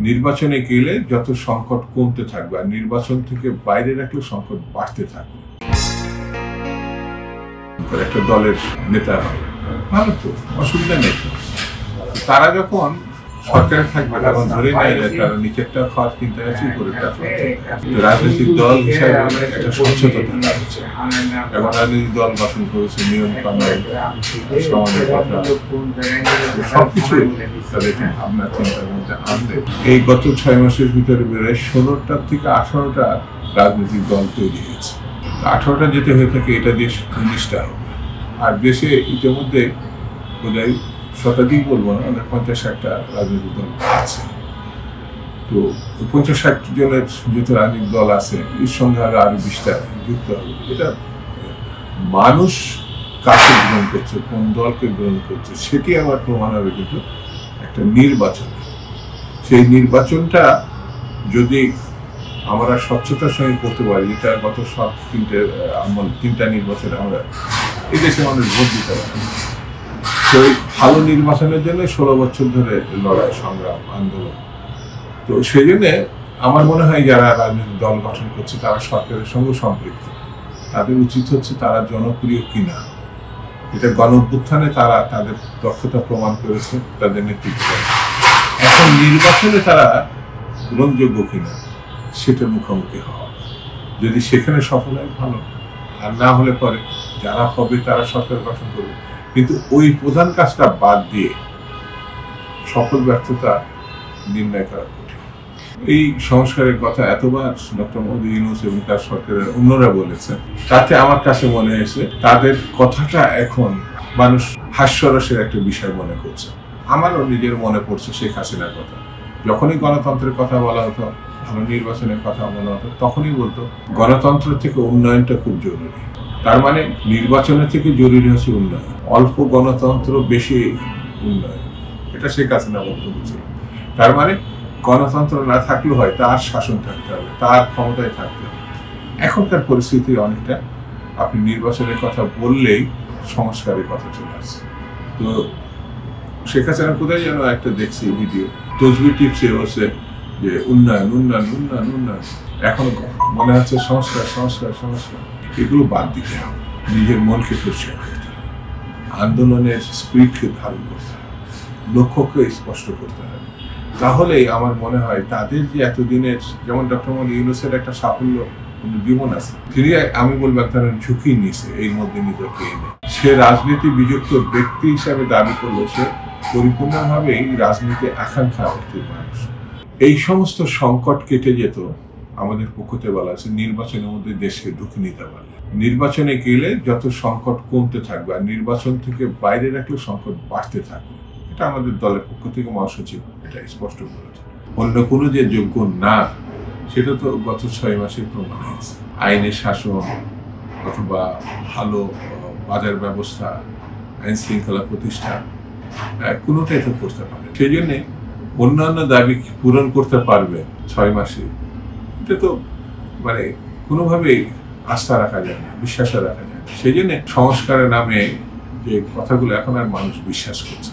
নির্বাচনে গেলে যত সংকট কমতে থাকবে আর নির্বাচন থেকে বাইরে রাখলে সংকট বাড়তে থাকবে। একটা দলের নেতা হবে, ভালো তো, অসুবিধা নেই। তারা যখন সরকারে থাকবে তখন ধরে নেয় যে তারা নিচেরটা খাওয়ার চিন্তা আছে, উপরেরটা খাওয়ার চিন্তা আছে। রাজনৈতিক দল হিসাবে একটা স্বচ্ছতা থাকা হচ্ছে। এখন রাজনৈতিক দল গঠন করেছে, নিয়ম কানুন, সমাজের কথা, সবকিছু তাদের ভাবনা চিন্তার মধ্যে আনবে। এই গত 6 মাসের ভিতরে বেড়ে 16টা থেকে 18টা রাজনৈতিক দল তৈরি হয়েছে। 18টা যেতে হয়ে থাকে, এটা দিয়ে 19টা হবে। আর দেশে ইতিমধ্যে বোধহয় শতাধিক বলবো না, 50-60টা রাজনৈতিক দল আছে। তো 50-60 জনের যেহেতু রাজনৈতিক দল আছে, এর সঙ্গে আরো 20টা যুক্ত হবে। এটা মানুষ কাকে গ্রহণ করছে, কোন দলকে গ্রহণ করছে, সেটি আবার প্রমাণ হবে কিন্তু একটা নির্বাচন। সেই নির্বাচনটা যদি আমরা স্বচ্ছতার সঙ্গে করতে পারি, যেটা গত সব 3টা নির্বাচনে আমরা এই দেশে মানুষ ভোট দিতে পারি। সেই ভালো নির্বাচনের জন্য 16 বছর ধরে লড়াই, সংগ্রাম, আন্দোলন। তো সেই জন্যে আমার মনে হয় যারা রাজনৈতিক দল গঠন করছে তারা সরকারের সঙ্গে সম্পৃক্ত। তাদের উচিত হচ্ছে তারা জনপ্রিয় কিনা, এটা গণ অভ্যুত্থানে তারা তাদের দক্ষতা প্রমাণ করেছে, তাদের নেতৃত্ব। এখন নির্বাচনে তারা গ্রহণযোগ্য কিনা সেটার মুখোমুখি হওয়া। যদি সেখানে সফল হয় ভালো, আর না হলে পরে যারা হবে তারা সরকার গঠন করবে। কিন্তু ওই প্রধান কাজটা বাদ দিয়ে সফল ব্যর্থতা নির্ণয় করা কঠিন। এই সংস্কারের কথা এতবার ডক্টর মোহাম্মদ ইউনূস এবং তার সরকারের অন্যরা বলেছে, তাতে আমার কাছে মনে হয়েছে তাদের কথাটা এখন মানুষ হাস্যরসের একটা বিষয় মনে করছে। আমারও নিজের মনে পড়ছে শেখ হাসিনার কথা। যখনই গণতন্ত্রের কথা বলা হতো, ভালো নির্বাচনের কথা বলা হতো, তখনই বলতো গণতন্ত্র থেকে উন্নয়নটা খুব জরুরি। তার মানে নির্বাচনের থেকে জরুরি হচ্ছে উন্নয়ন, অল্প গণতন্ত্র বেশি উন্নয়ন, এটা শেখ হাসিনা বক্তব্য ছিল। তার মানে গণতন্ত্র না থাকলেও হয়, তার শাসন থাকতে হবে, তার ক্ষমতায় থাকতে হবে। এখনকার পরিস্থিতি অনেকটা আপনি নির্বাচনের কথা বললেই সংস্কারের কথা চলে আসছে। তো শেখ হাসিনা কোথায় যেন একটা দেখছি ভিডিও, তসবির টিপসে বসে যে উন্নয়ন উন্নয়ন উন্নয়ন উন্নয়ন। এখন মনে হচ্ছে সংস্কার সংস্কার সংস্কার। এগুলো বাদ দিতে হবে, নিজের মনকে পরিষ্কার করতে হবে, আন্দোলনের স্পিরিটকে ধারণ করতে হবে, লক্ষ্যকে স্পষ্ট করতে হবে। তাহলেই আমার মনে হয় তাদের যে এতদিনের, যেমন ডক্টর মোহাম্মদ ইউনূসের একটা সাফল্য জীবন আছে, তিনি আমি বলবো একটা ঝুঁকি নিছে এই মধ্যে নিজেকে এনে। সে রাজনীতি বিযুক্ত ব্যক্তি হিসাবে দাবি করলো সে পরিপূর্ণভাবে এই রাজনীতি আকাঙ্ক্ষা একটি মানুষ। এই সমস্ত সংকট কেটে যেত আমাদের পক্ষতে বলা আছে নির্বাচনের মধ্যে দেশকে ঢুকে নিতে পারলে। নির্বাচনে গেলে যত সংকট কমতে থাকবে আর নির্বাচন থেকে বাইরে রাখলে সংকট বাড়তে থাকবে। এটা আমাদের দলের পক্ষ থেকে মহাসচিব এটা স্পষ্ট করেছে। অন্য কোনো যে যোগ্য না, সেটা তো গত 6 মাসে প্রমাণ হয়েছে। আইনের শাসন অথবা ভালো বাজার ব্যবস্থা, আইন শৃঙ্খলা প্রতিষ্ঠা, কোনোটাই তো করতে পারে। সেই জন্যে অন্যান্য দাবি পূরণ করতে পারবে 6 মাসে, এটা তো মানে কোনোভাবেই আস্থা রাখা যায় না, বিশ্বাস রাখা যায় না। সেই জন্য সংস্কারের নামে যে কথাগুলো এখন আর মানুষ বিশ্বাস করছে।